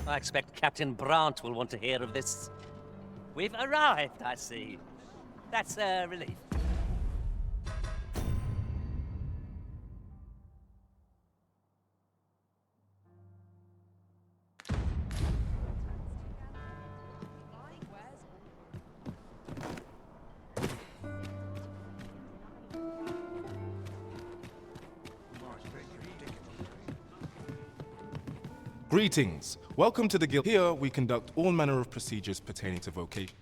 I expect Captain Brandt will want to hear of this. We've arrived, I see. That's a relief. Greetings. Welcome to the Guild. Here, we conduct all manner of procedures pertaining to vocation.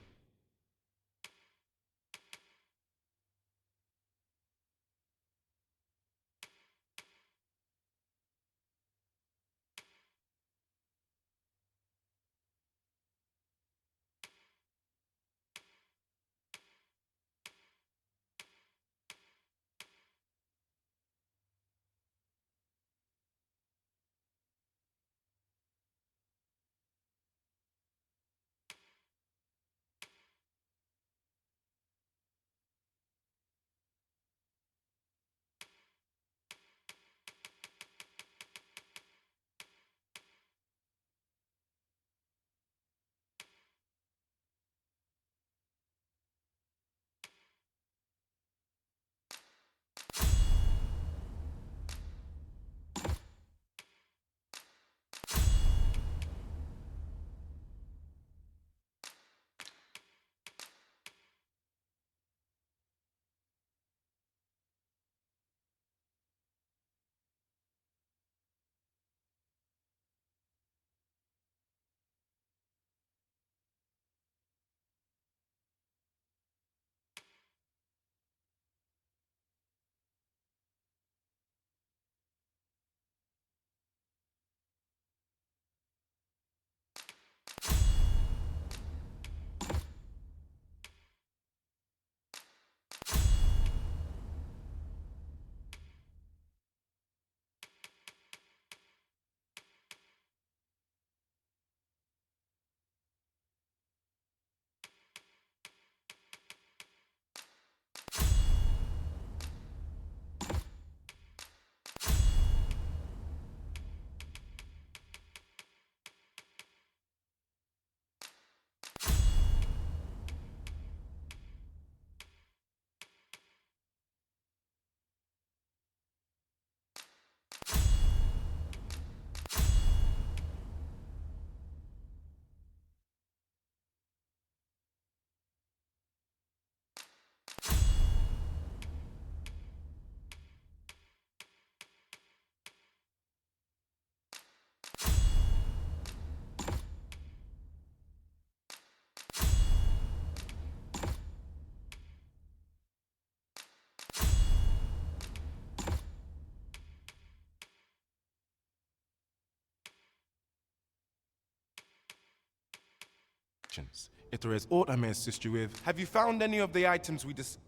If there is aught I may assist you with, have you found any of the items we discussed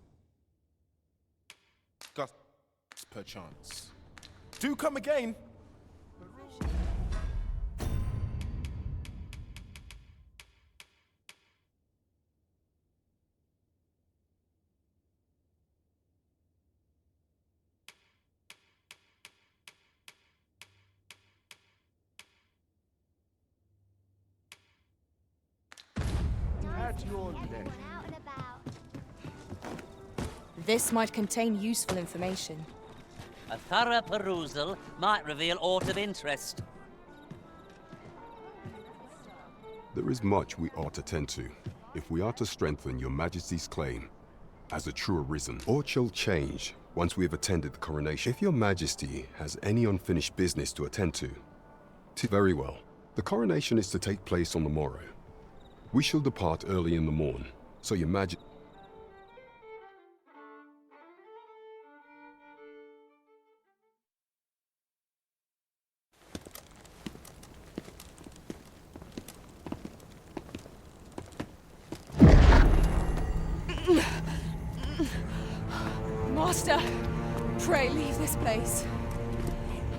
perchance? Do come again. This might contain useful information. A thorough perusal might reveal aught of interest. There is much we ought to tend to, if we are to strengthen your Majesty's claim as a true arisen. Aught shall change once we have attended the coronation. If your Majesty has any unfinished business to attend to, very well. The coronation is to take place on the morrow. We shall depart early in the morn, so your Majesty... Master, pray leave this place.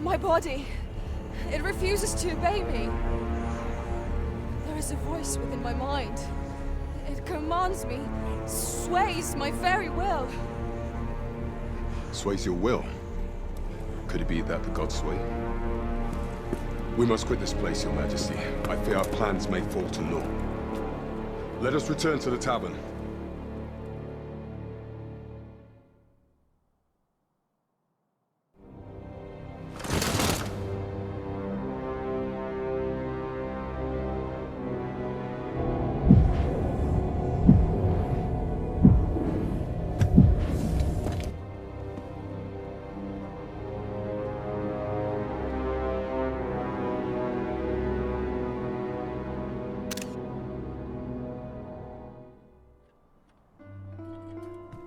My body, it refuses to obey me. There is a voice within my mind. It commands me, sways my very will. Sways your will? Could it be that the gods sway? We must quit this place, Your Majesty. I fear our plans may fall to naught. Let us return to the tavern.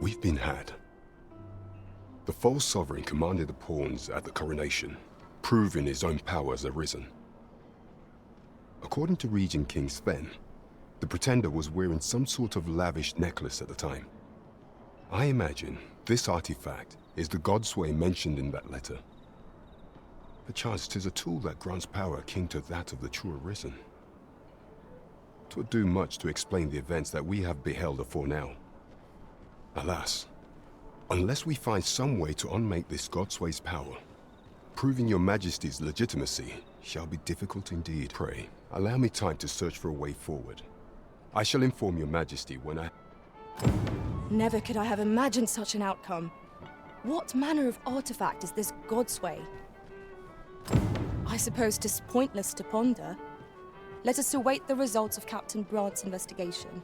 We've been had. The false sovereign commanded the pawns at the coronation, proving his own power has arisen. According to Regent King Sven, the pretender was wearing some sort of lavish necklace at the time. I imagine this artifact is the Godsway mentioned in that letter. Perchance 'tis a tool that grants power akin to that of the true arisen. 'Twould do much to explain the events that we have beheld afore now. Alas, unless we find some way to unmake this Godsway's power, proving your Majesty's legitimacy shall be difficult indeed. Pray, allow me time to search for a way forward. I shall inform your Majesty when I... Never could I have imagined such an outcome. What manner of artifact is this Godsway? I suppose 'tis pointless to ponder. Let us await the results of Captain Brandt's investigation.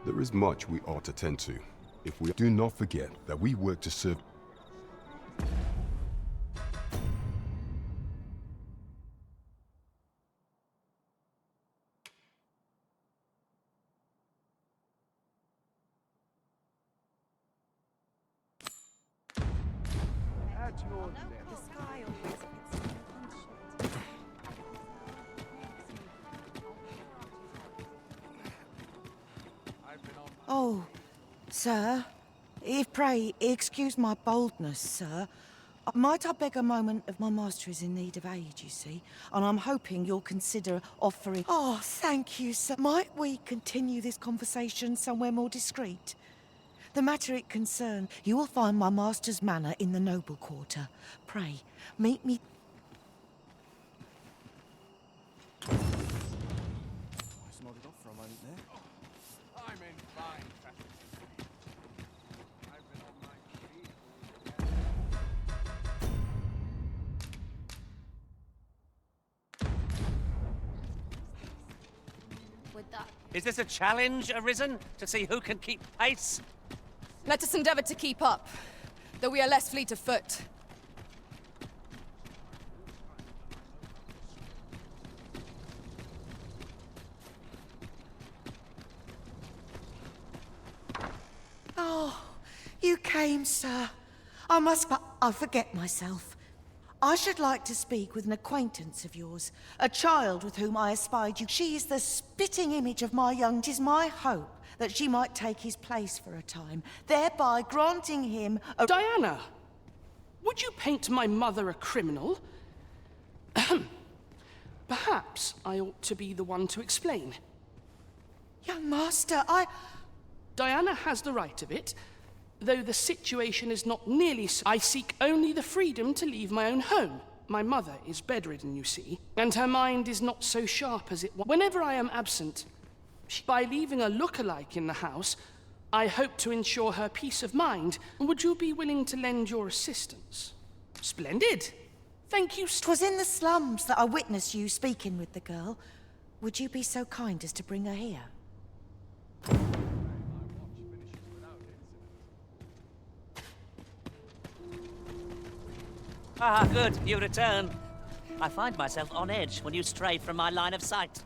There is much we ought to tend to, if we do not forget that we work to serve... Oh, sir, if pray excuse my boldness, sir. Might I beg a moment of my master is in need of aid, you see, and I'm hoping you'll consider offering... Oh, thank you, sir. Might we continue this conversation somewhere more discreet? The matter it concerns, you will find my master's manor in the noble quarter. Pray, meet me... I nodded off for a moment there. I'm in fine fashion. I've been on my feet. Is this a challenge, Arisen? To see who can keep pace? Let us endeavor to keep up, though we are less fleet of foot. Oh, you came, sir. I forget myself. I should like to speak with an acquaintance of yours, a child with whom I espied you. She is the spitting image of my young... 'Tis my hope that she might take his place for a time, thereby granting him a... Diana! Would you paint my mother a criminal? Ahem. Perhaps I ought to be the one to explain. Young master, Diana has the right of it, though the situation is not nearly so. I seek only the freedom to leave my own home. My mother is bedridden, you see, and her mind is not so sharp as it was. Whenever I am absent, by leaving a look-alike in the house, I hope to ensure her peace of mind. Would you be willing to lend your assistance? Splendid! Thank you. 'Twas in the slums that I witnessed you speaking with the girl. Would you be so kind as to bring her here? Ah, good, you return. I find myself on edge when you stray from my line of sight.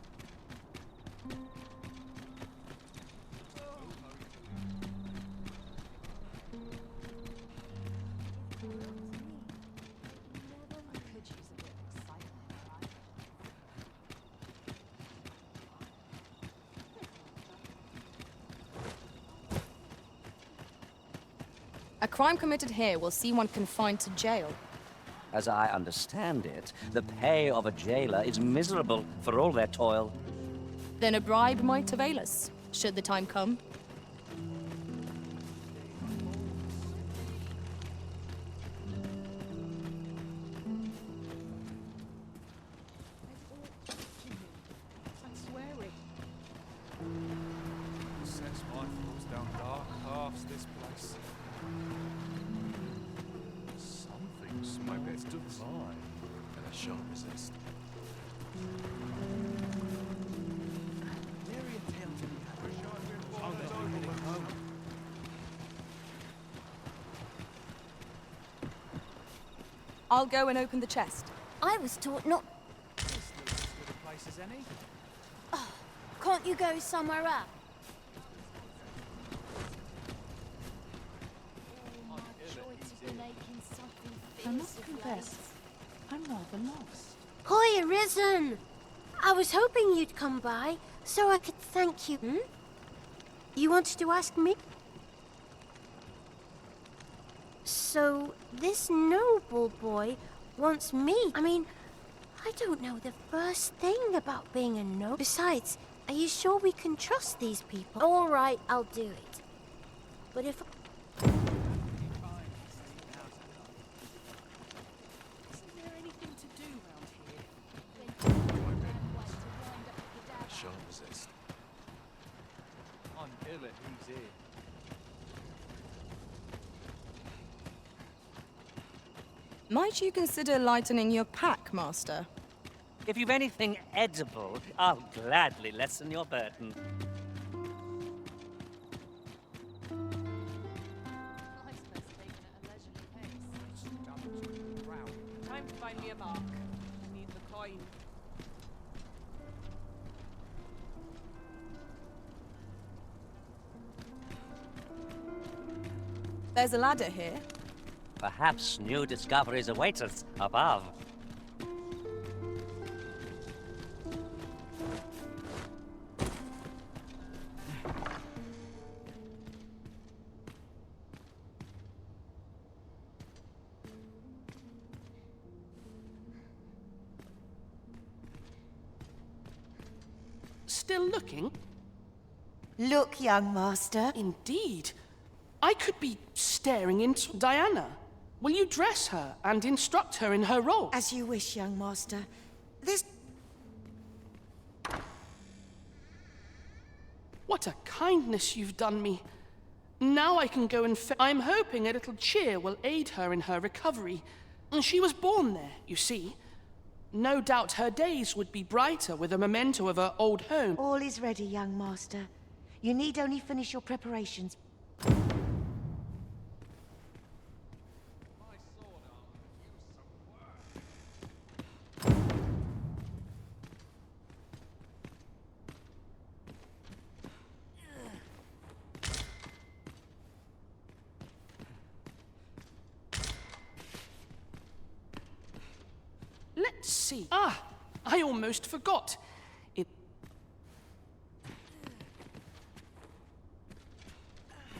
A crime committed here will see one confined to jail. As I understand it, the pay of a jailer is miserable for all their toil. Then a bribe might avail us, should the time come. And I shan't resist. I'll go and open the chest. I was taught not. Oh, can't you go somewhere else? I must confess, I'm rather lost. Hoy, Arisen! I was hoping you'd come by so I could thank you. Hmm? You wanted to ask me? So, this noble boy wants me. I mean, I don't know the first thing about being a noble. Besides, are you sure we can trust these people? All right, I'll do it. But if... I shan't resist. I'm ill at who's here. Might you consider lightening your pack, Master? If you've anything edible, I'll gladly lessen your burden. Time to find me a mark. I need the coin. There's a ladder here. Perhaps new discoveries await us above. Still looking? Look, young master. Indeed. I could be staring into Diana. Will you dress her and instruct her in her role? As you wish, young master. This... What a kindness you've done me. Now I can go and I'm hoping a little cheer will aid her in her recovery. And she was born there, you see. No doubt her days would be brighter with a memento of her old home. All is ready, young master. You need only finish your preparations. Let's see. Ah, I almost forgot.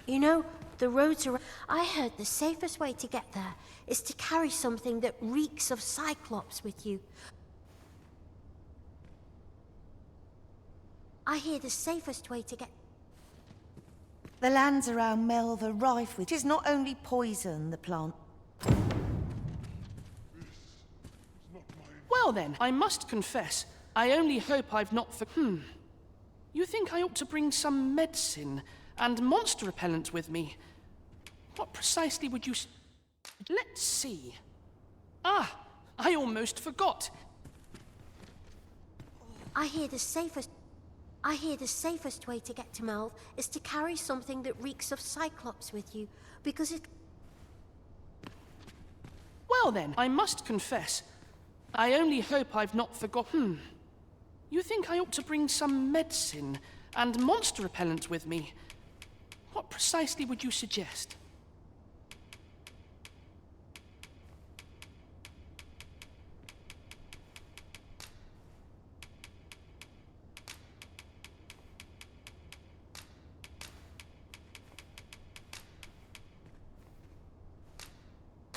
You know, the roads are... I heard the safest way to get there is to carry something that reeks of Cyclops with you. I hear the safest way to get... The lands around Melve are rife with... 'Tis not only poison, the plant. Well then, I must confess, I only hope I've not You think I ought to bring some medicine and monster repellent with me? What precisely would you... Let's see. Ah, I almost forgot. I hear the safest way to get to Melve is to carry something that reeks of Cyclops with you, because it... Well then, I must confess, I only hope I've not forgotten. You think I ought to bring some medicine and monster repellent with me? What precisely would you suggest?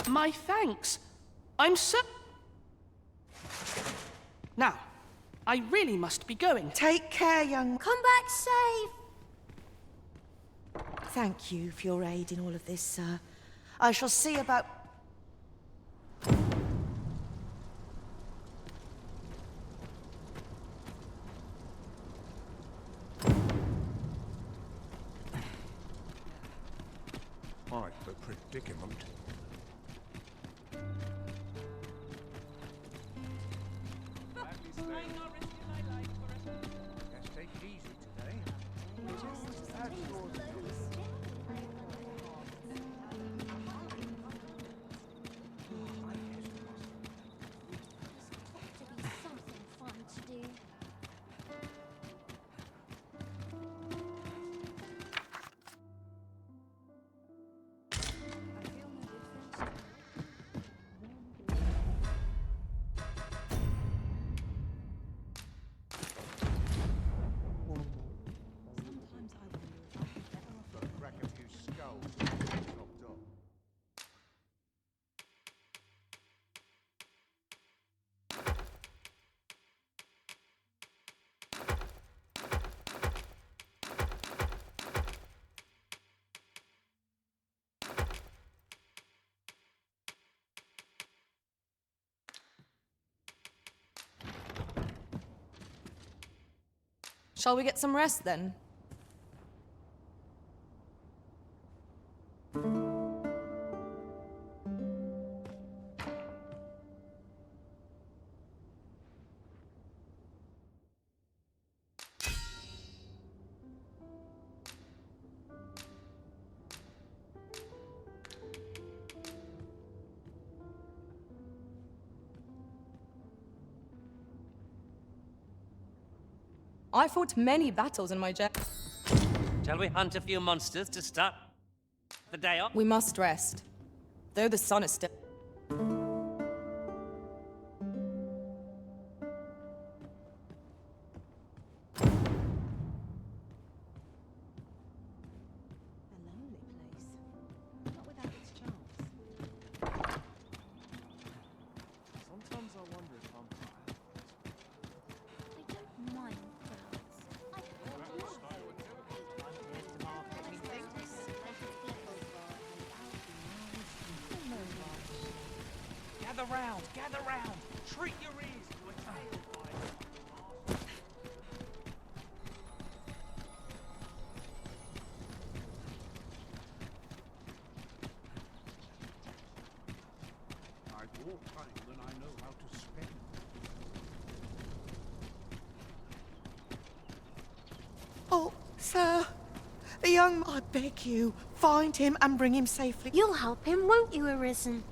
My thanks. I'm so... Now, I really must be going. Take care, young... Come back safe! Thank you for your aid in all of this, sir. I shall see about... Quite the predicament. Let's take it easy today. That's yours. To be something fun to do. Crack a few skulls and get chopped up. Shall we get some rest then? I fought many battles in my journey. Shall we hunt a few monsters to start the day off? We must rest, though the sun is still. Sometimes I wonder if I'm tired. I don't mind crowds. I Gather round, gather round. Treat your ears to a tale. I've more time than I know how to spend. Oh, sir. The young... I beg you, find him and bring him safely. You'll help him, won't you, Arisen?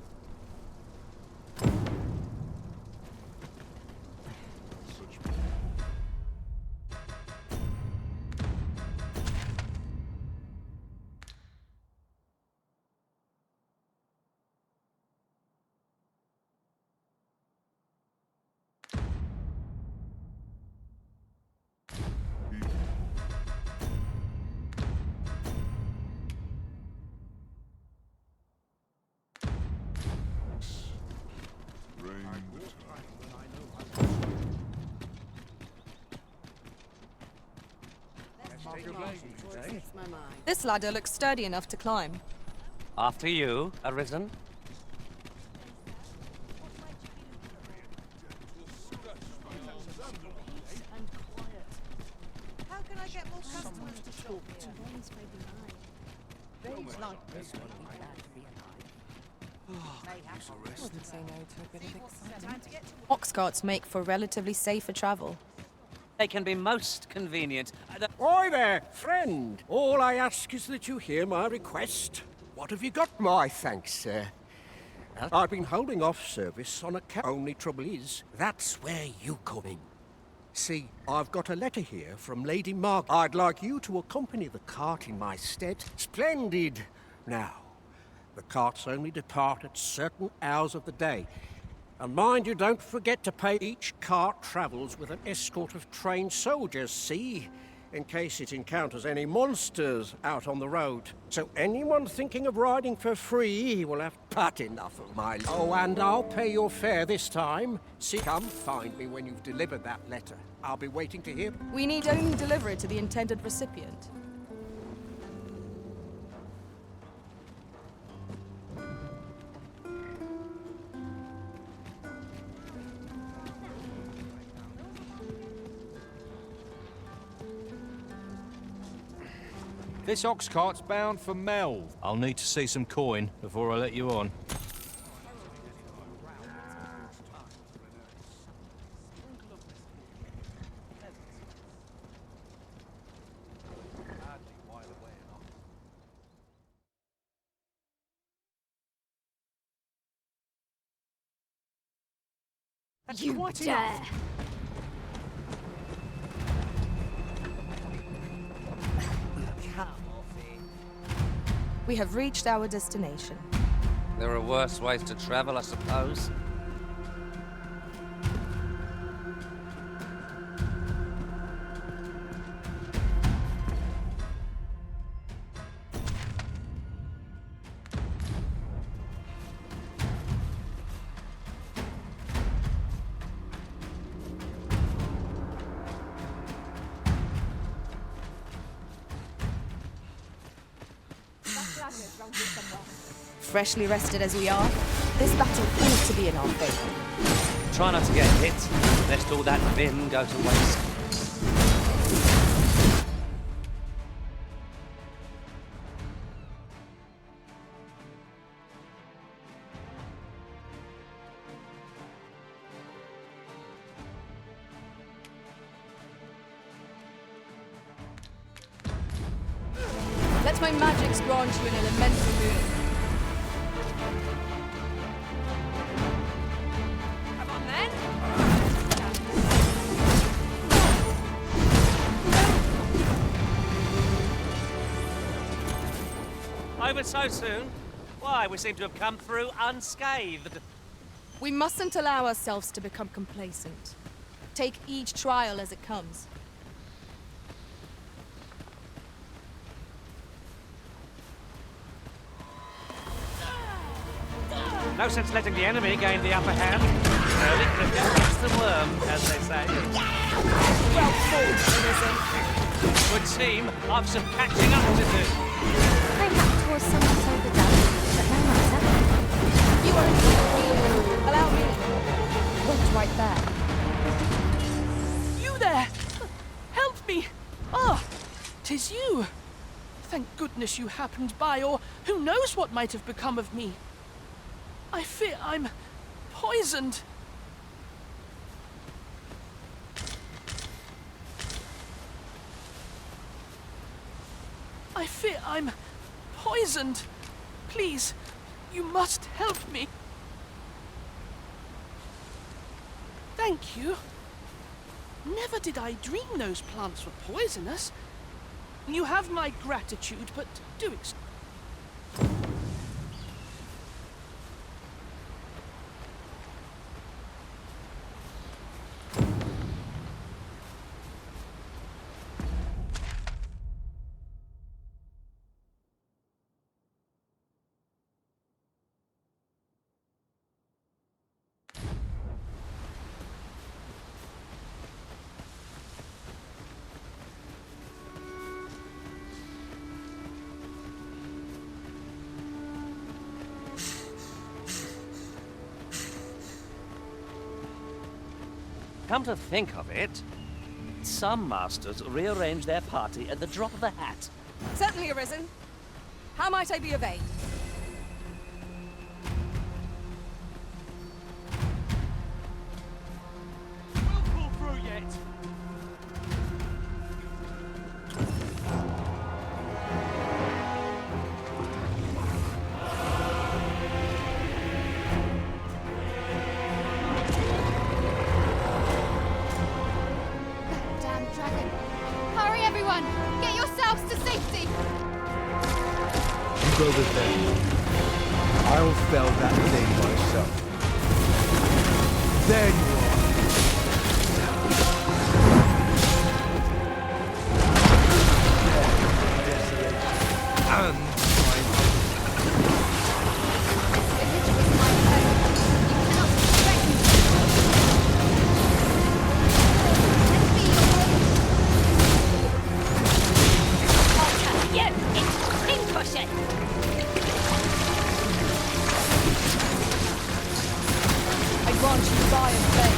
This ladder looks sturdy enough to climb. After you, Arisen. How can I get more customers to talk to? Days like this would be glad to be alive. Wouldn't say no to a bit of excitement. Ox carts make for relatively safer travel. They can be most convenient. Oi there, friend. All I ask is that you hear my request. What have you got? My thanks, sir. I've been holding off service on account. Only trouble is, that's where you come in. See, I've got a letter here from Lady Margaret. I'd like you to accompany the cart in my stead. Splendid. Now, the carts only depart at certain hours of the day. And mind you, don't forget to pay. Each cart travels with an escort of trained soldiers, see? In case it encounters any monsters out on the road. So anyone thinking of riding for free will have but enough of my... Oh, and I'll pay your fare this time. See, come find me when you've delivered that letter. I'll be waiting to hear... We need only deliver it to the intended recipient. This ox cart's bound for Mel. I'll need to see some coin before I let you on. That's You quite dare! enough. Come off it. We have reached our destination. There are worse ways to travel, I suppose. Freshly rested as we are, this battle ought to be in our favour. Try not to get hit, lest all that vim go to waste. Let my magics grant you an elemental boon. Come on then! Over so soon? Why, we seem to have come through unscathed. We mustn't allow ourselves to become complacent. Take each trial as it comes. No sense letting the enemy gain the upper hand. Early cricket gets the worm, as they say. Well fought, Citizen. Would seem I've some catching up to do. Mayhap 'twas somewhat overdone, but no matter. You are a hero. Allow me. Wait right there. You there! Help me! Ah, 'tis you! Thank goodness you happened by, or who knows what might have become of me. I fear I'm poisoned. I fear I'm poisoned. Please, you must help me. Thank you. Never did I dream those plants were poisonous. You have my gratitude, but do it. Come to think of it, some masters rearrange their party at the drop of a hat. Certainly, Arisen. How might I be of aid? We'll pull through yet. Damn dragon. Hurry, everyone! Get yourselves to safety! You go with them. I'll fell that thing myself. There you are. And I grant you fire and flame.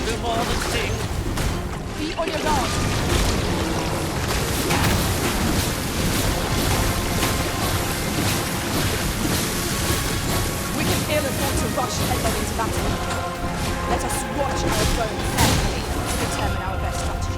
will do more than sing. Be on your guard. We can ill afford to rush headlong into battle. Let us watch our foe carefully to determine our best strategy.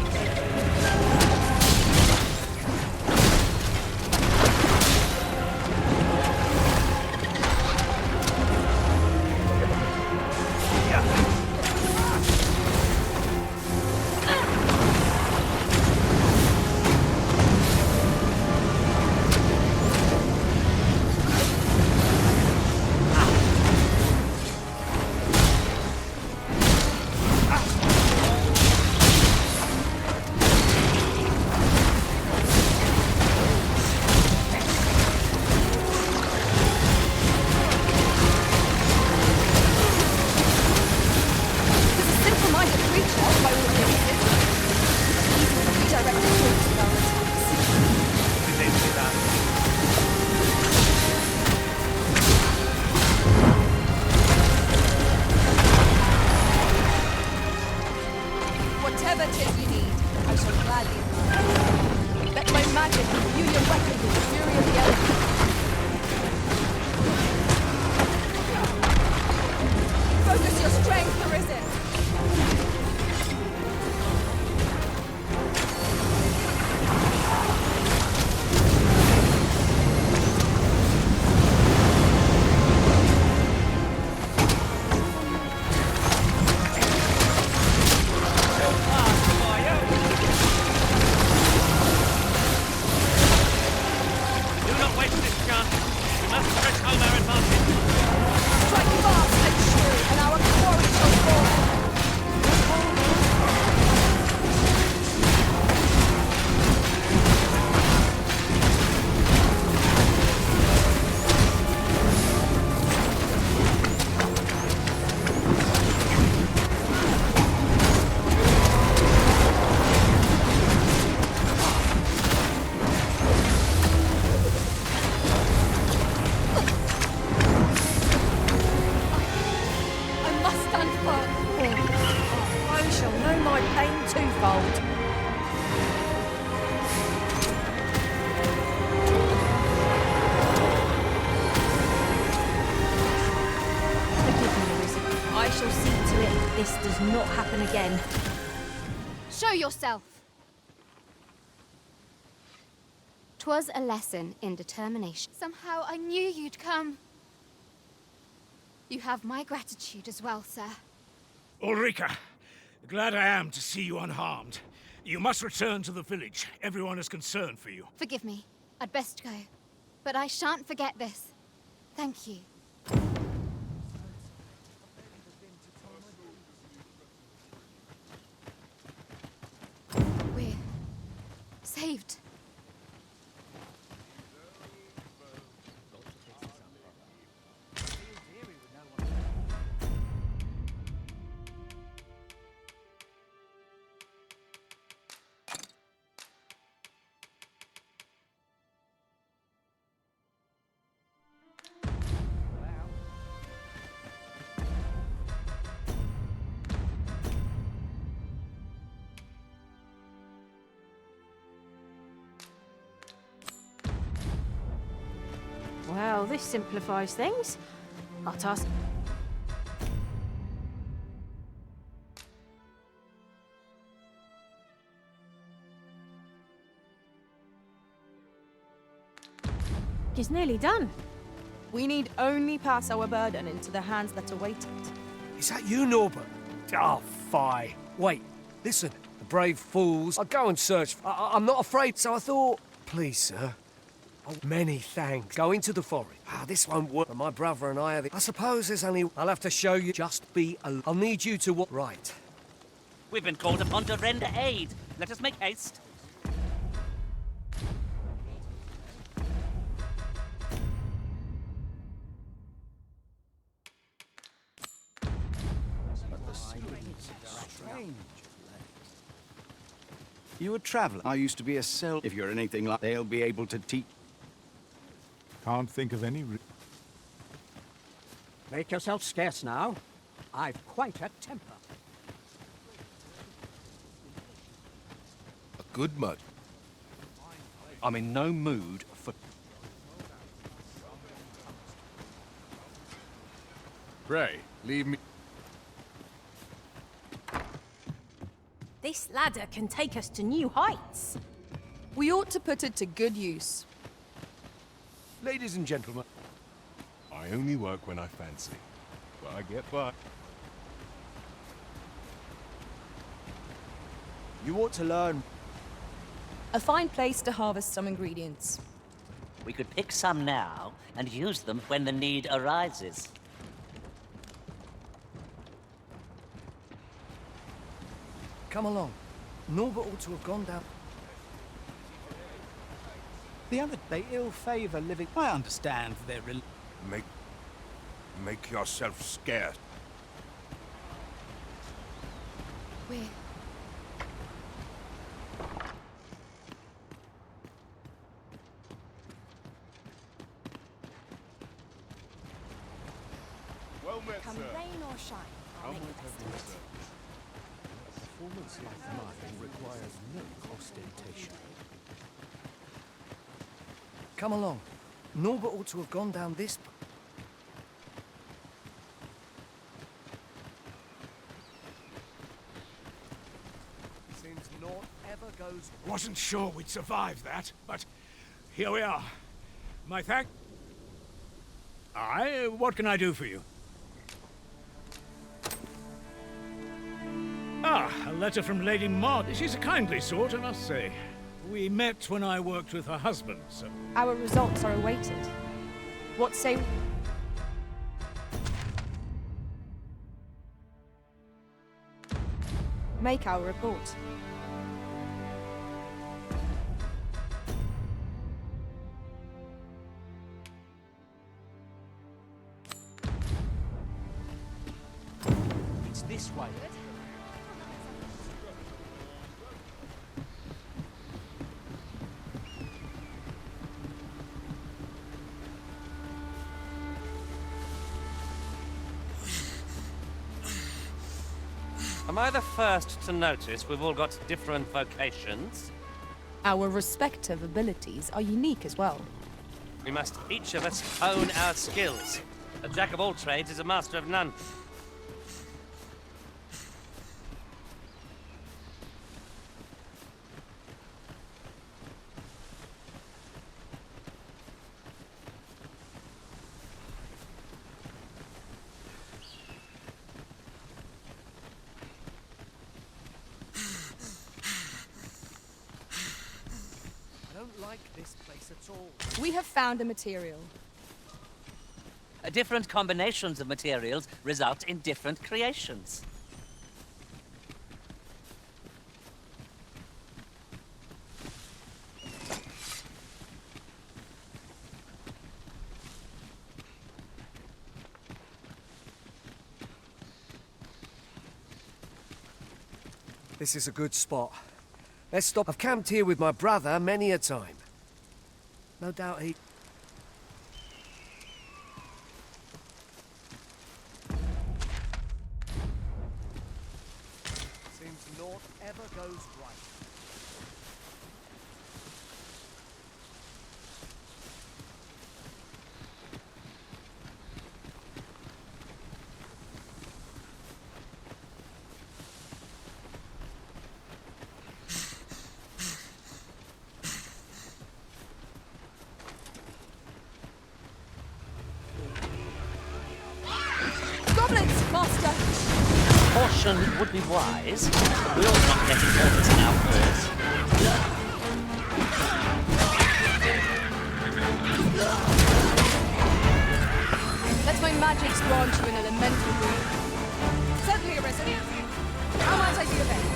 Whatever tip you need, I shall gladly oblige. Let my magic imbue your weapon with the fury of the elements. Focus your strength, Arisen! Show yourself! 'Twas a lesson in determination. Somehow I knew you'd come. You have my gratitude as well, sir. Ulrika, glad I am to see you unharmed. You must return to the village. Everyone is concerned for you. Forgive me. I'd best go. But I shan't forget this. Thank you. We're saved. Well, this simplifies things. I'll toss. It's nearly done. We need only pass our burden into the hands that await it. Is that you, Norbert? Oh, fie. Wait, listen. The brave fools. I'll go and search. I'm not afraid, so I thought... Please, sir. Oh, many thanks. Go into the forest. This won't work. My brother and I are I suppose there's only... I'll have to show you. Just be alone. I'll need you to... Right. We've been called upon to render aid. Let us make haste. You a traveller? I used to be a cell. If you're anything like, they'll be able to teach. Can't think of any. Make yourself scarce now. I've quite a temper. good mud. I'm in no mood for... Pray, leave me... This ladder can take us to new heights. We ought to put it to good use. Ladies and gentlemen, I only work when I fancy, but I get by. you ought to learn. A fine place to harvest some ingredients. We could pick some now and use them when the need arises. Come along. Norbert ought to have gone down. The other, they ill favor living. I understand their Make yourself scarce. We're... Well met, Come sir. rain or shine, I'll make the best of it. Performance like mine requires no ostentation. Come along. Norbert ought to have gone down this... Seems naught ever goes... Wasn't sure we'd survive that, but here we are. My thank... Aye, what can I do for you? Ah, a letter from Lady Maud. She's a kindly sort, I must say. We met when I worked with her husband, so... Our results are awaited. What say... Make our report. It's this way. Am I the first to notice we've all got different vocations? Our respective abilities are unique as well. We must each of us hone our skills. A jack of all trades is a master of none. I don't like this place at all. We have found a material. Different combinations of materials result in different creations. This is a good spot. Let's stop. I've camped here with my brother many a time. No doubt he... Seems naught ever goes right. Goblins, master! Caution would be wise. We ought not let it hurt us now first. Let my magics grant you an elemental boon. Certainly, Arisen. How might I do your best?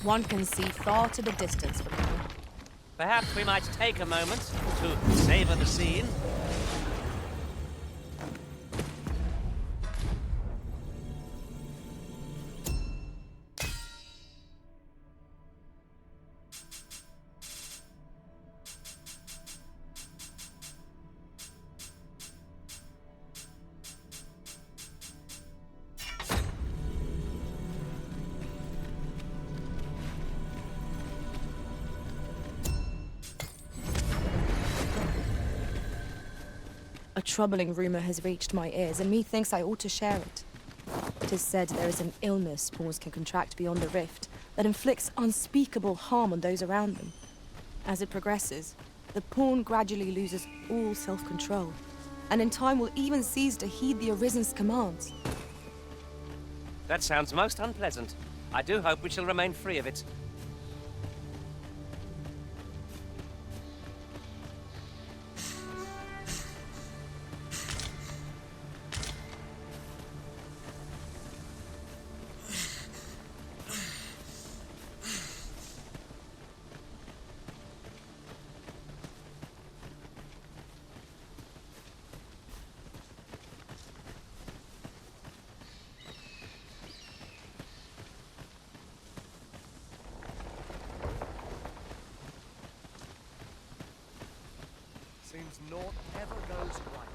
One can see far to the distance from here. Perhaps we might take a moment to savor the scene. A troubling rumor has reached my ears, and methinks I ought to share it. It is said there is an illness pawns can contract beyond the rift that inflicts unspeakable harm on those around them. As it progresses, the pawn gradually loses all self-control, and in time will even cease to heed the Arisen's commands. That sounds most unpleasant. I do hope we shall remain free of it. Seems naught ever goes right.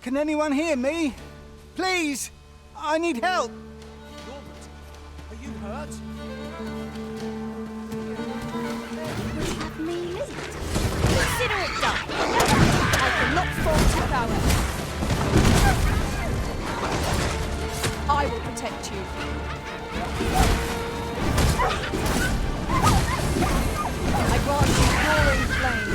Can anyone hear me? Please! I need help! Norbert, are you hurt? Consider it done. I cannot fault your power. I will protect you. I grant you roaring flame.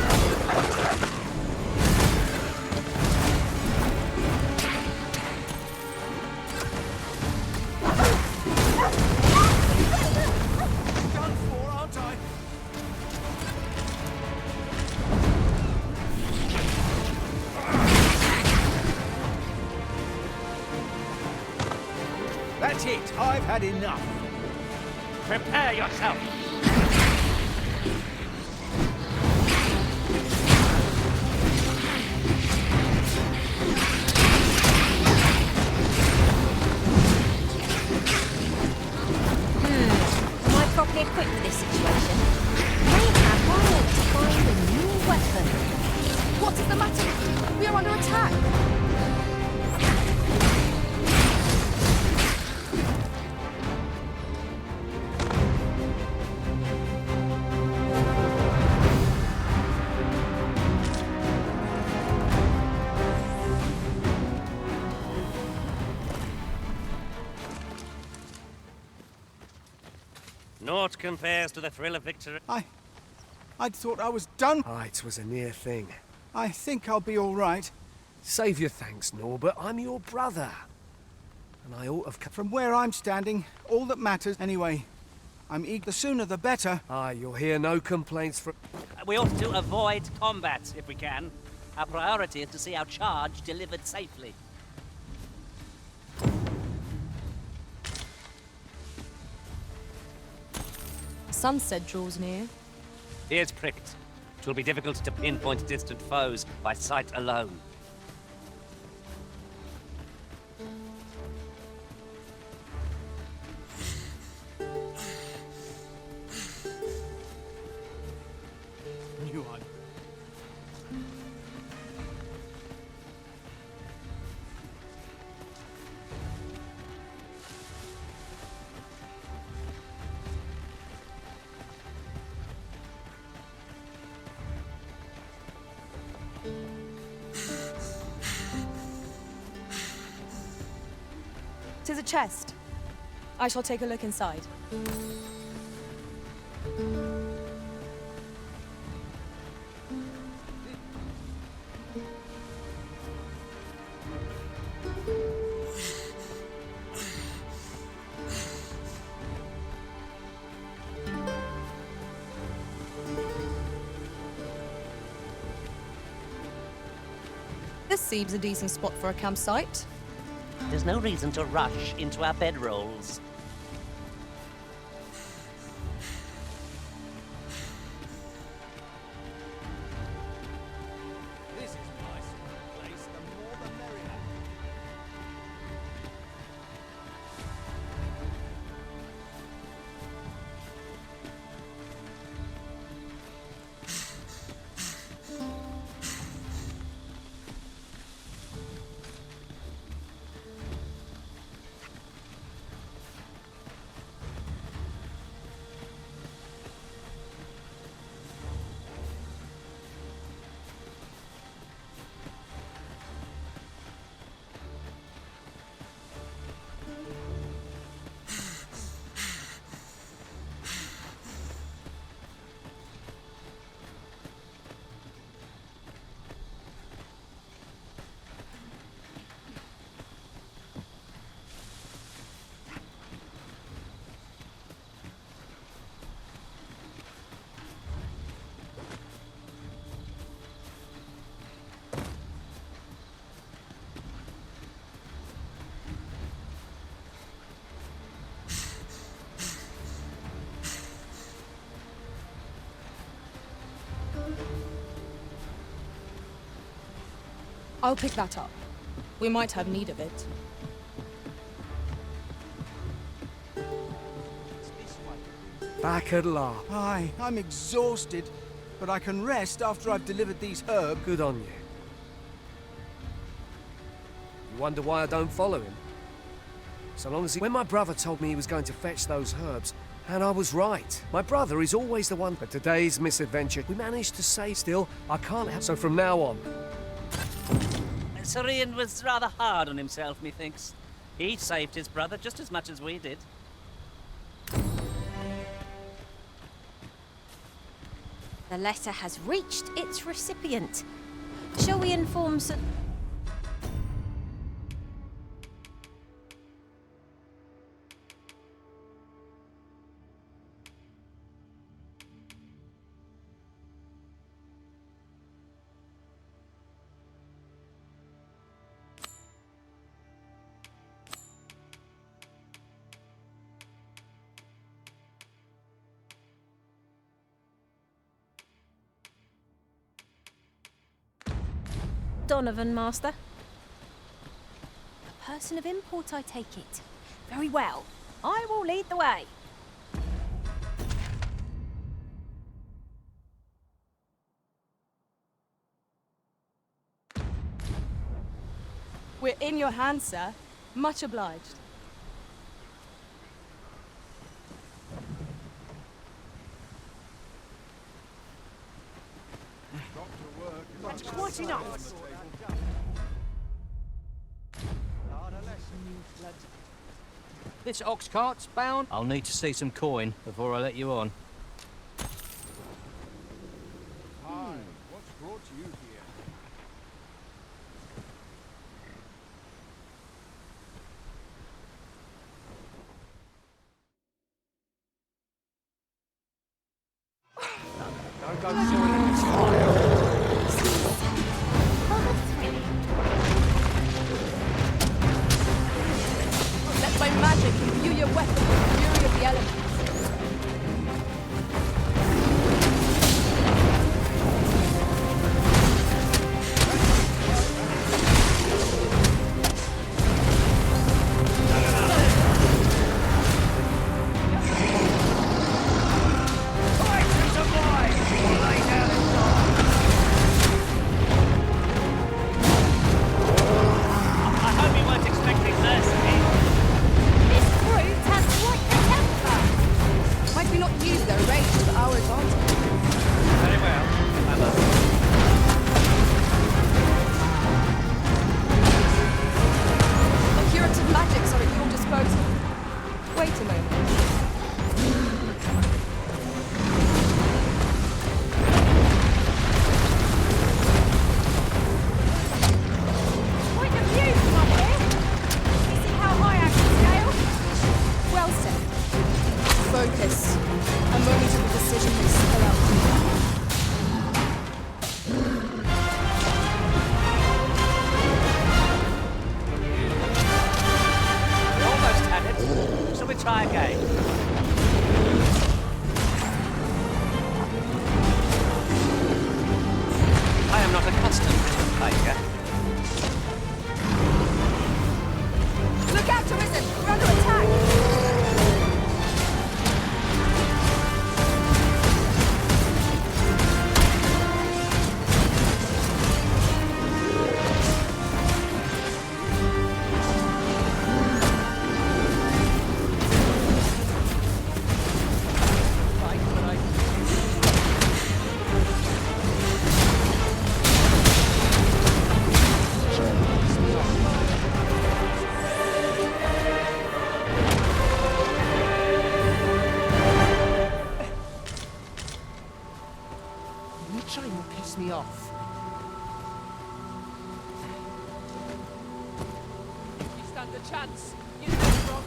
Done for, aren't I? That's it. I've had enough. Prepare yourself. Am I properly equipped for this situation? Mayhap I ought to find a new weapon. What is the matter? We are under attack. Naught compares to the thrill of victory. I'd thought I was done. It was a near thing. I think I'll be all right. Save your thanks, Norbert. I'm your brother. And I ought have come... From where I'm standing, all that matters... Anyway, I'm eager. The sooner the better. You'll hear no complaints from... We ought to avoid combat if we can. Our priority is to see our charge delivered safely. Sunset draws near. Ears pricked. It will be difficult to pinpoint distant foes by sight alone. Knew I... Tis a chest. I shall take a look inside. This seems a decent spot for a campsite. There's no reason to rush into our bedrolls. This is a nice place. The more the merrier. I'll pick that up. We might have need of it. Back at last. Aye, I'm exhausted, but I can rest after I've delivered these herbs. Good on you. You wonder why I don't follow him? So long as he... When my brother told me he was going to fetch those herbs, and I was right. My brother is always the one. But today's misadventure, we managed to save. Still, I can't help. So from now on... Sir Ian was rather hard on himself, methinks. He saved his brother just as much as we did. The letter has reached its recipient. Shall we inform Sir... Donovan, Master? A person of import, I take it. Very well. I will lead the way. We're in your hands, sir. Much obliged. That's quite enough. This ox cart's bound. I'll need to see some coin before I let you on. Hi, what's brought you here? Don't go joining the child. Let my magic imbue your weapon with the fury of the elements. again. I am not accustomed to failure. Look out, Arisen! We're under attack! Me off. You stand a chance. You know wrong.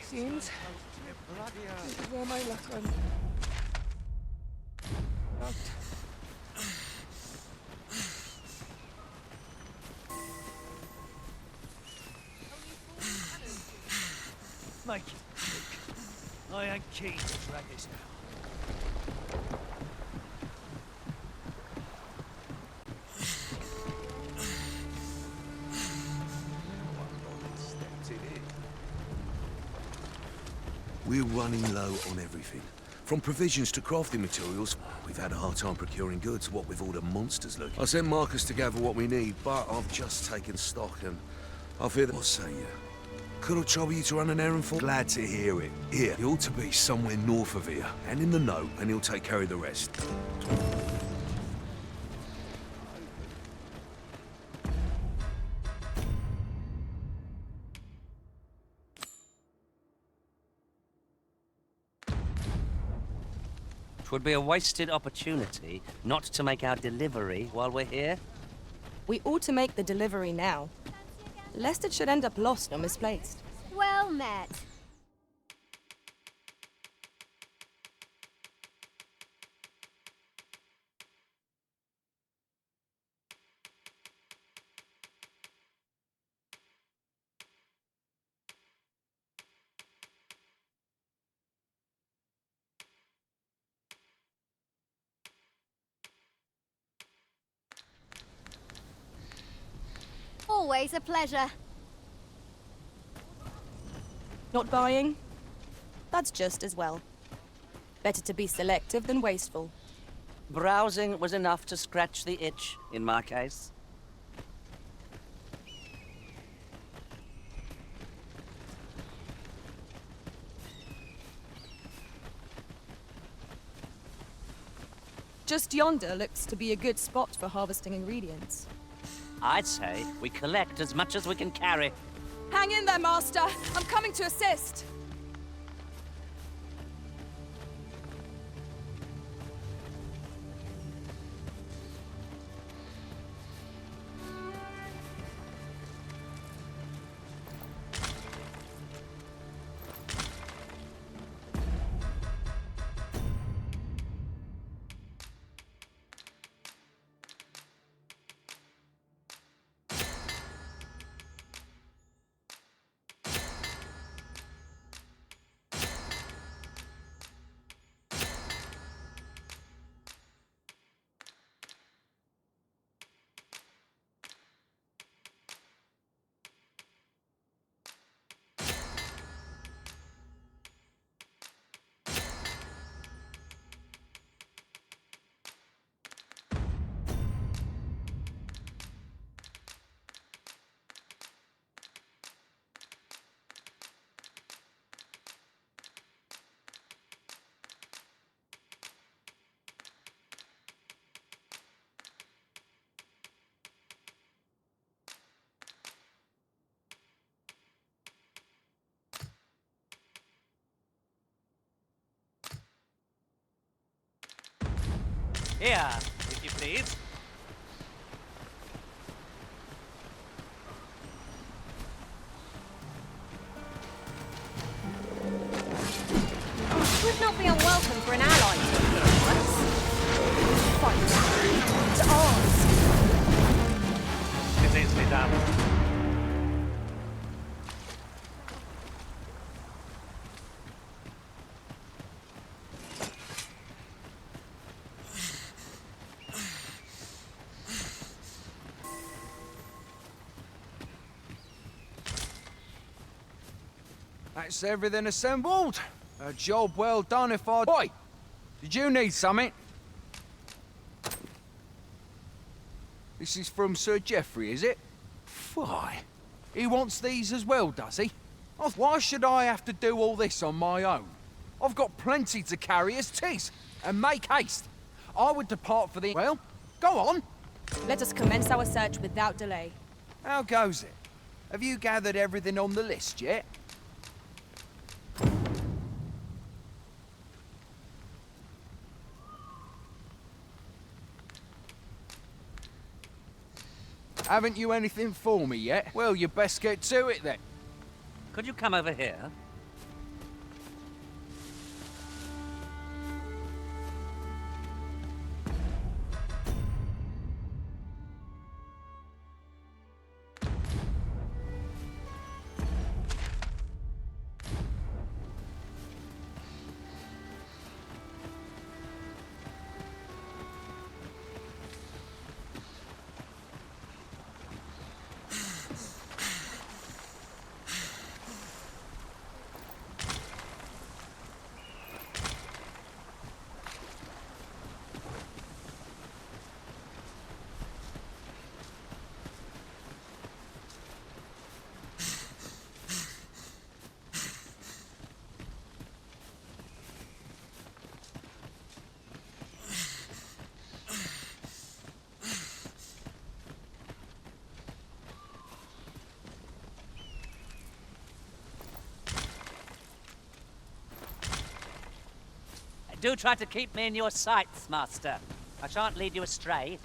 Seems this is where my luck went. Make it quick. I ain't keen to drag this out. We're running low on everything. From provisions to crafting materials, we've had a hard time procuring goods, what with all the monsters looking. I sent Marcus to gather what we need, but I've just taken stock and I fear that... What say you? Could I trouble you to run an errand for? Glad to hear it. Here, he ought to be somewhere north of here, and in the note, and he'll take care of the rest. 'Twould be a wasted opportunity not to make our delivery while we're here. We ought to make the delivery now, lest it should end up lost or misplaced. Well met. Always a pleasure. Not buying? That's just as well. Better to be selective than wasteful. Browsing was enough to scratch the itch, in my case. Just yonder looks to be a good spot for harvesting ingredients. I'd say we collect as much as we can carry. Hang in there, Master. I'm coming to assist. Here, if you please. be unwelcome for an ally to appear once. Fight. To arms. It's easily done. That's everything assembled. A job well done if I... Oi! Did you need something? This is from Sir Geoffrey, is it? Why? He wants these as well, does he? Why should I have to do all this on my own? I've got plenty to carry as 'tis. And make haste. I would depart for the... Well, go on. Let us commence our search without delay. How goes it? Have you gathered everything on the list yet? Haven't you anything for me yet? Well, you best get to it then. Could you come over here? Do try to keep me in your sights, Master. I shan't lead you astray.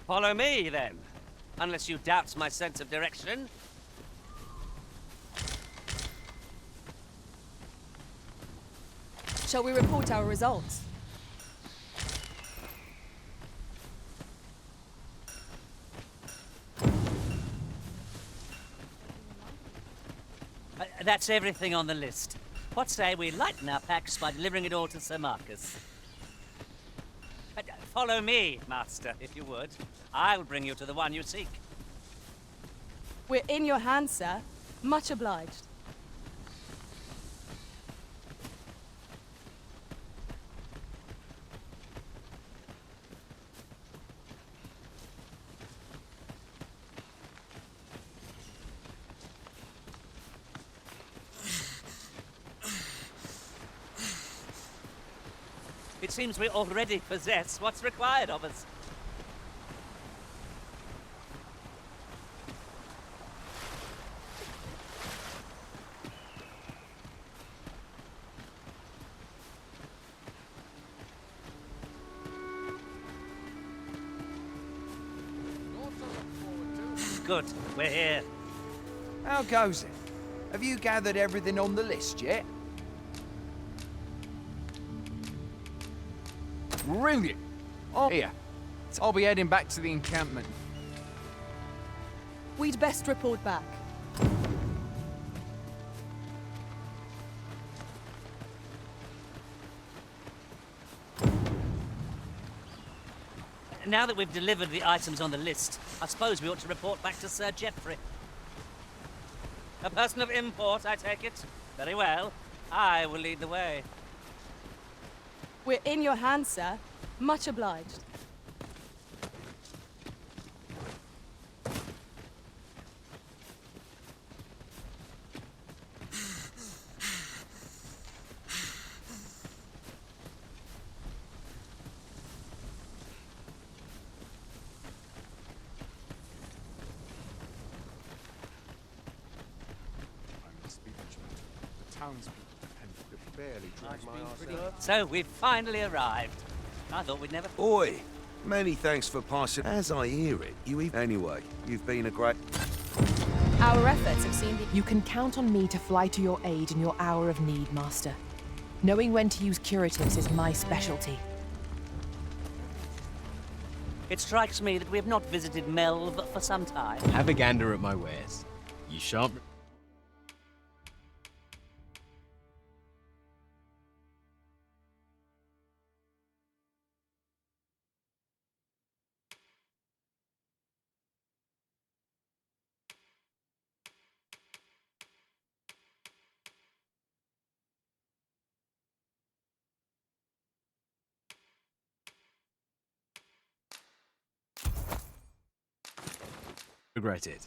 Follow me, then. Unless you doubt my sense of direction. Shall we report our results? That's everything on the list. What say we lighten our packs by delivering it all to Sir Marcus? Follow me, Master, if you would. I'll bring you to the one you seek. We're in your hands, sir. Much obliged. It seems we already possess what's required of us. Good, we're here. How goes it? Have you gathered everything on the list yet? Brilliant! Oh, here. I'll be heading back to the encampment. We'd best report back. Now that we've delivered the items on the list, I suppose we ought to report back to Sir Geoffrey. A person of import, I take it? Very well. I will lead the way. We're in your hands, sir. Much obliged. So we've finally arrived. I thought we'd never... Oi! Many thanks for passing. As I hear it, Anyway, you've been a great... Our efforts have seen the... You can count on me to fly to your aid in your hour of need, Master. Knowing when to use curatives is my specialty. It strikes me that we have not visited Melv for some time. Have a gander at my wares. You shan't... regret it.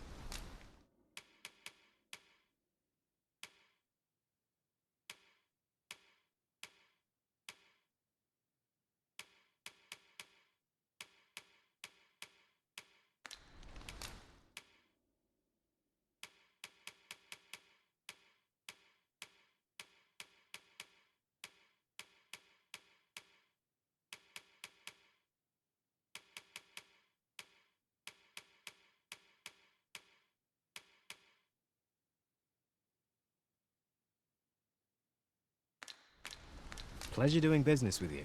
Pleasure doing business with you.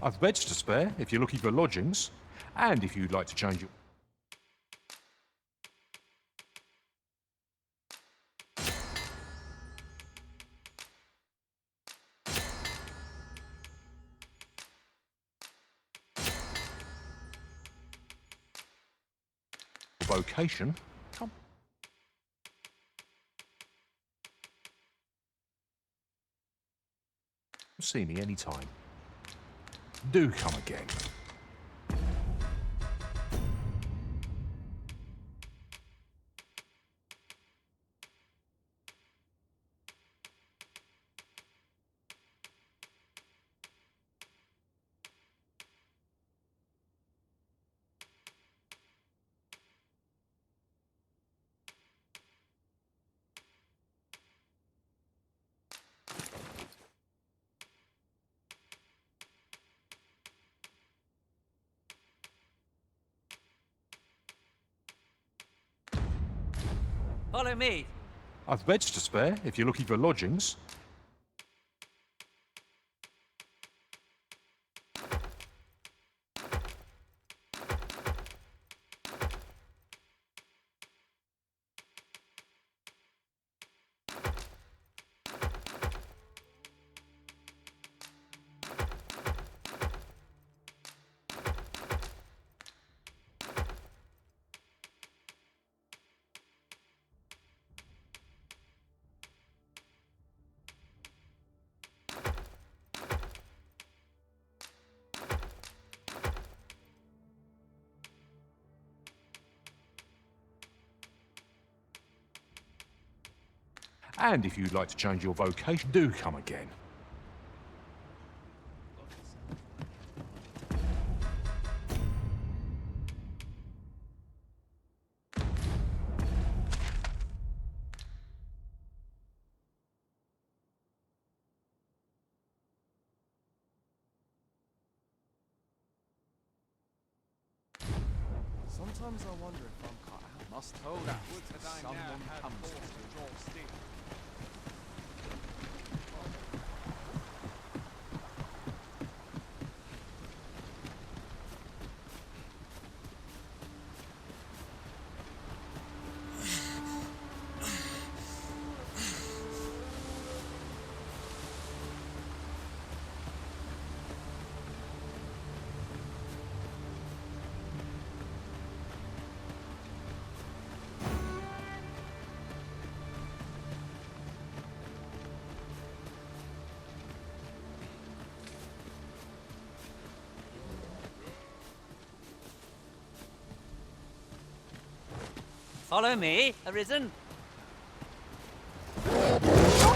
I've beds to spare if you're looking for lodgings, and if you'd like to change your... vocation. Come. See me anytime. Do come again. Follow me. I've beds to spare if you're looking for lodgings. And if you'd like to change your vocation, do come again. Sometimes I wonder if I'm cut out. Must hold out. Someone comes to draw steel. Follow me, Arisen.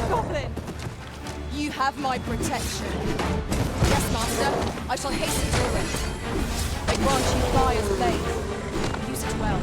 Goblin! You have my protection. Yes, Master. I shall hasten to your aid. I grant you fire's blade. Use it well.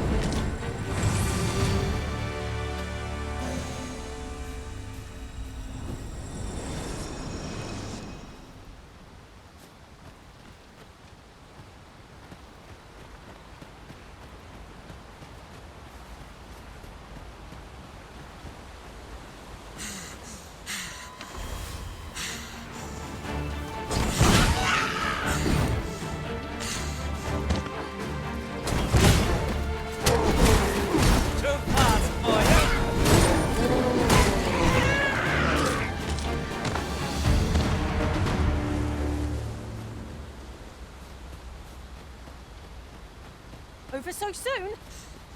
over so soon?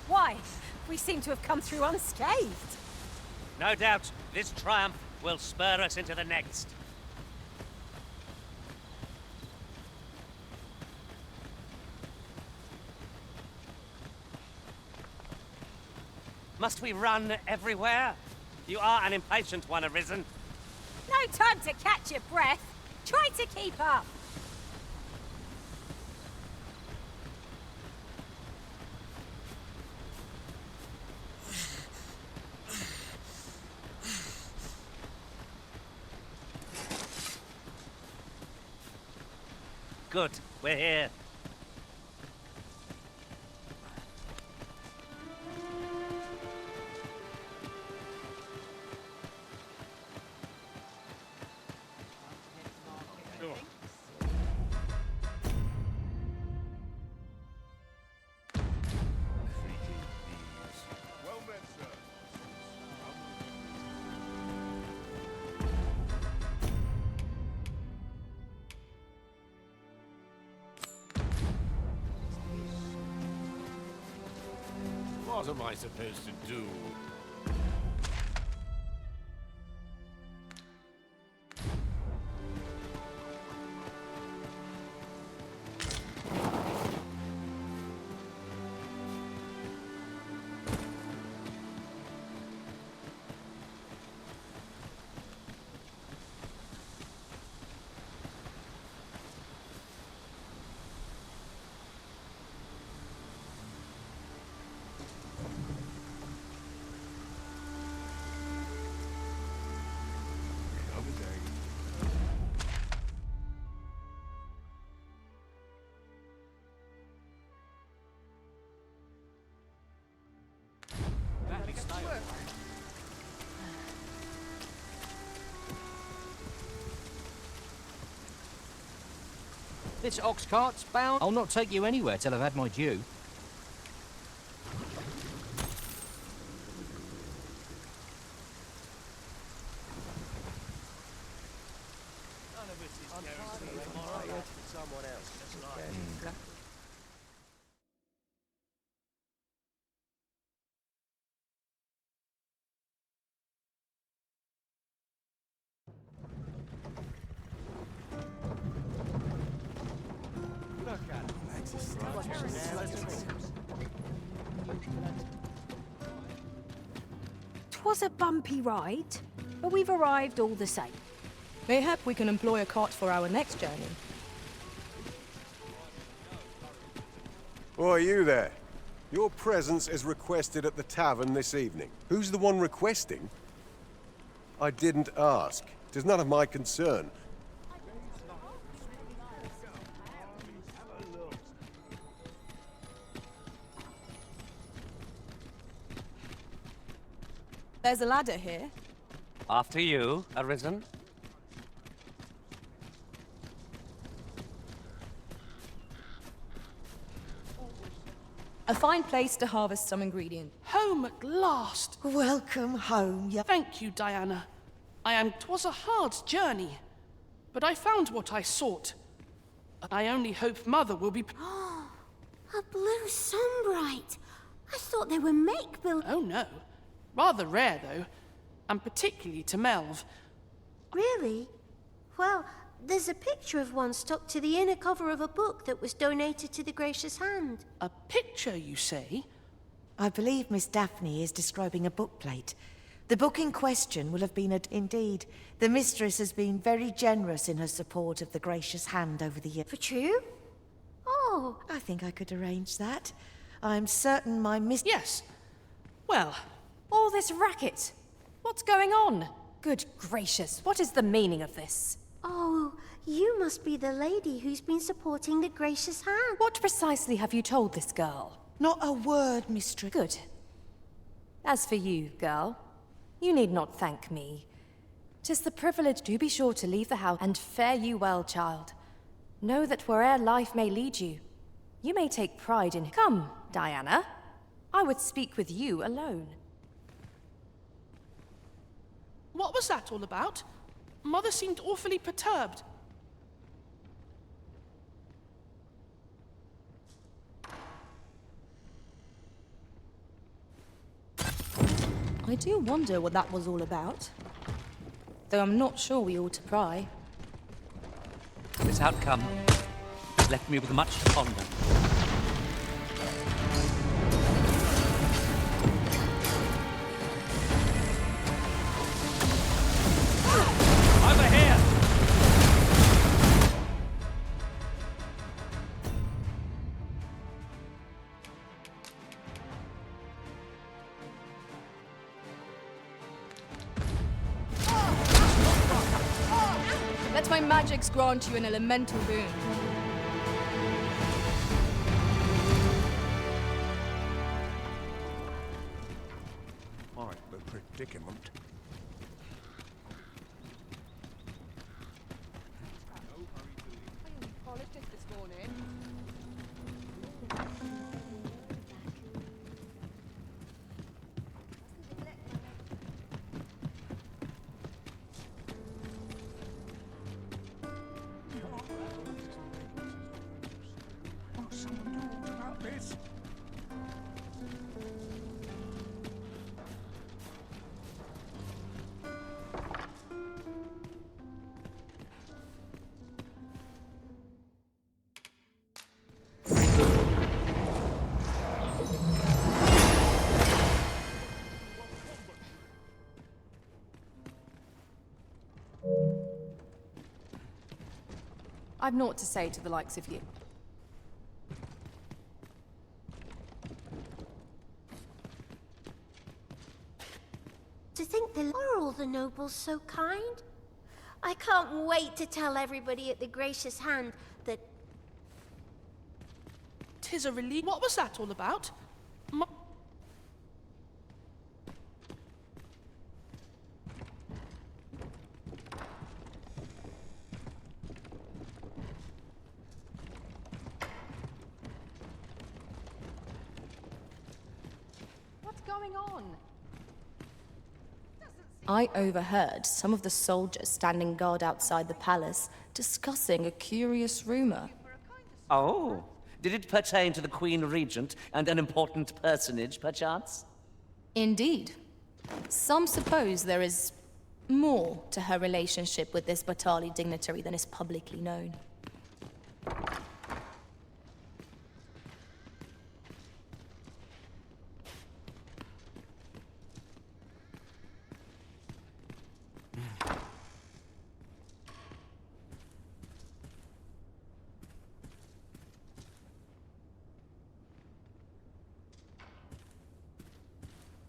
Why? We seem to have come through unscathed. No doubt, this triumph will spur us into the next. Must we run everywhere? You are an impatient one, Arisen. No time to catch your breath. Try to keep up. Good, we're here. What am I supposed to do? This ox cart's bound. I'll not take you anywhere till I've had my due. Twas a bumpy ride, but we've arrived all the same. Mayhap we can employ a cart for our next journey. Oh, you there? Your presence is requested at the tavern this evening. Who's the one requesting? I didn't ask. 'Tis none of my concern. There's a ladder here. After you, Arisen. A fine place to harvest some ingredient. Home at last. Welcome home, Thank you, Diana. 'Twas a hard journey, but I found what I sought. I only hope Mother will be... A blue sunbright. I thought they were make-believe. Oh, no. Rather rare, though, and particularly to Melv. Really? Well, there's a picture of one stuck to the inner cover of a book that was donated to the Gracious Hand. A picture, you say? I believe Miss Daphne is describing a bookplate. The book in question will have been indeed. The mistress has been very generous in her support of the Gracious Hand over the years. For true? Oh. I think I could arrange that. I'm certain my Yes. Well... All this racket. What's going on? Good gracious, what is the meaning of this? Oh, you must be the lady who's been supporting the Gracious Hand. What precisely have you told this girl? Not a word, mistress. Good. As for you, girl, you need not thank me. 'Tis the privilege. Do be sure to leave the house, and fare you well, child. Know that where'er life may lead you, you may take pride in... Come, Diana. I would speak with you alone. What was that all about? Mother seemed awfully perturbed. I do wonder what that was all about. Though I'm not sure we ought to pry. This outcome has left me with much to ponder. Over here! Let my magics grant you an elemental boon. Quite the predicament. Polished it this morning. I've naught to say to the likes of you. To think are all the nobles so kind? I can't wait to tell everybody at the Gracious Hand that... 'Tis a relief. What was that all about? What's going on? I overheard some of the soldiers standing guard outside the palace discussing a curious rumor. Oh, did it pertain to the Queen Regent and an important personage, perchance? Indeed. Some suppose there is more to her relationship with this Batali dignitary than is publicly known.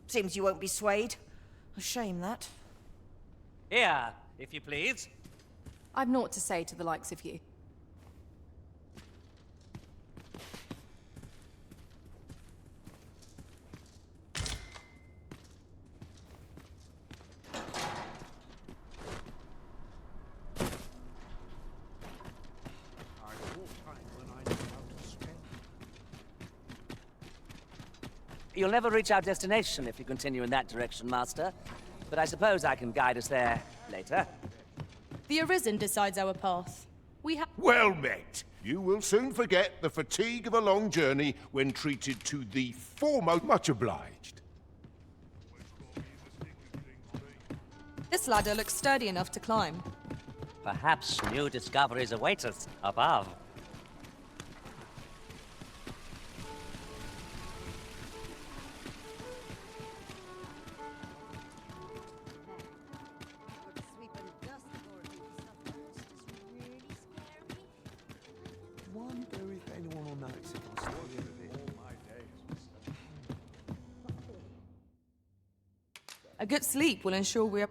Seems you won't be swayed. A shame, that. Here, if you please. I've naught to say to the likes of you. You'll never reach our destination if you continue in that direction, Master. But I suppose I can guide us there later. The Arisen decides our path. We have... Well met. You will soon forget the fatigue of a long journey when treated to the foremost. Much obliged. This ladder looks sturdy enough to climb. Perhaps new discoveries await us above. Wonder if anyone will notice if I stole it. A good sleep will ensure we're...